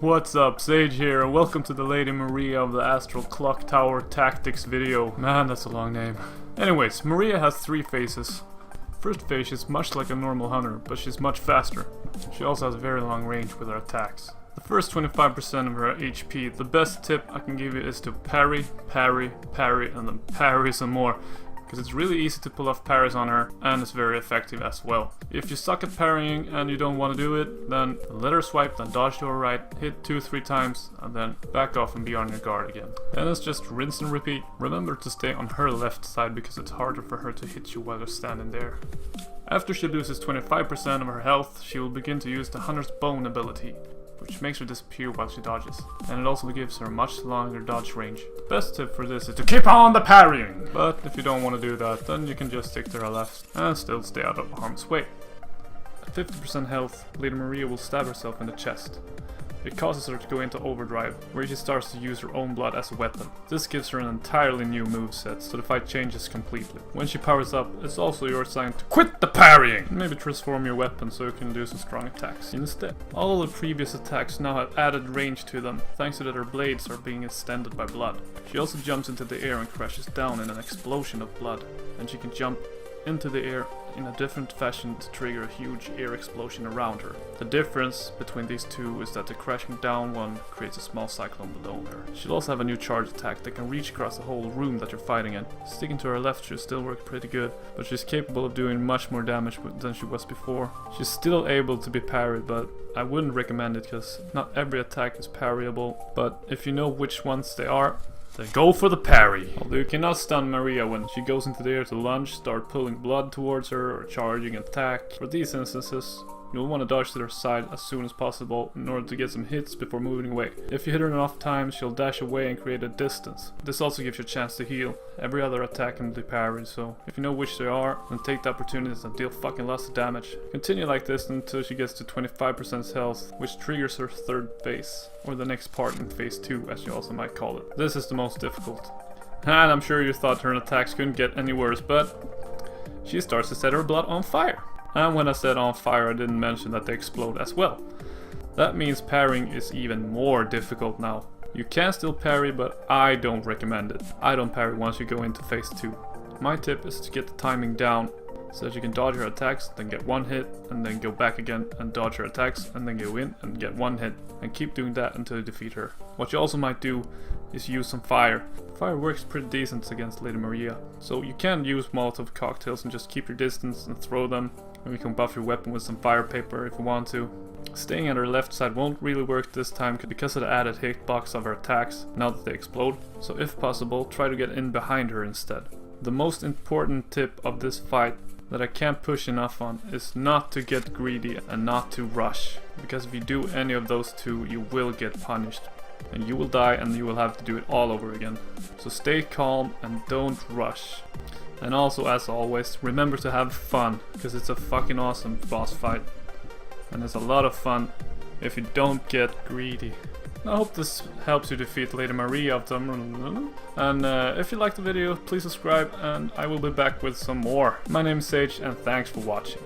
What's up, Sage here, and welcome to the Lady Maria of the Astral Clocktower Tactics video. Man, that's a long name. Anyways, Maria has 3 phases. First phase is much like a normal hunter, but she's much faster. She also has a very long range with her attacks. The first 25% of her HP, the best tip I can give you is to parry, parry, parry, and then parry some more. Because it's really easy to pull off parries on her, and it's very effective as well. If you suck at parrying and you don't want to do it, then let her swipe, then dodge to her right, hit 2-3 times, and then back off and be on your guard again. Then it's just rinse and repeat. Remember to stay on her left side because it's harder for her to hit you while you're standing there. After she loses 25% of her health, she will begin to use the Hunter's Bone ability, which makes her disappear while she dodges, and it also gives her a much longer dodge range. The best tip for this is to keep on the parrying! But if you don't want to do that, then you can just stick to her left and still stay out of harm's way. At 50% health, Lady Maria will stab herself in the chest. It causes her to go into overdrive, where she starts to use her own blood as a weapon. This gives her an entirely new moveset, so the fight changes completely. When she powers up, it's also your sign to quit the parrying! Maybe transform your weapon so you can do some strong attacks instead. All of the previous attacks now have added range to them, thanks to that her blades are being extended by blood. She also jumps into the air and crashes down in an explosion of blood, and she can jump into the air in a different fashion to trigger a huge air explosion around her. The difference between these two is that the crashing down one creates a small cyclone below her. She'll also have a new charge attack that can reach across the whole room that you're fighting in. Sticking to her left should still work pretty good, but she's capable of doing much more damage than she was before. She's still able to be parried, but I wouldn't recommend it because not every attack is parryable, but if you know which ones they are, then go for the parry. Although you cannot stun Maria when she goes into the air to lunge, start pulling blood towards her, or charging an attack. For these instances, you'll want to dodge to her side as soon as possible in order to get some hits before moving away. If you hit her enough times, she'll dash away and create a distance. This also gives you a chance to heal. Every other attack can be parried, so if you know which they are, then take the opportunities and deal fucking lots of damage. Continue like this until she gets to 25% health, which triggers her 3rd phase, or the next part in phase 2 as you also might call it. This is the most difficult. And I'm sure you thought her attacks couldn't get any worse, but she starts to set her blood on fire. And when I said on fire, I didn't mention that they explode as well. That means parrying is even more difficult now. You can still parry, but I don't recommend it. I don't parry once you go into phase 2. My tip is to get the timing down so that you can dodge her attacks, then get 1 hit, and then go back again and dodge her attacks, and then go in and get 1 hit, and keep doing that until you defeat her. What you also might do is use some fire. Fire works pretty decent against Lady Maria, so you can use Molotov cocktails and just keep your distance and throw them, and you can buff your weapon with some fire paper if you want to. Staying at her left side won't really work this time because of the added hitbox of her attacks now that they explode, so if possible, try to get in behind her instead. The most important tip of this fight that I can't push enough on is not to get greedy and not to rush, because if you do any of those two, you will get punished. And you will die and you will have to do it all over again. So stay calm and don't rush. And also, as always, remember to have fun, because it's a fucking awesome boss fight. And it's a lot of fun if you don't get greedy. I hope this helps you defeat Lady Maria of them. And if you liked the video, please subscribe and I will be back with some more. My name is Sage and thanks for watching.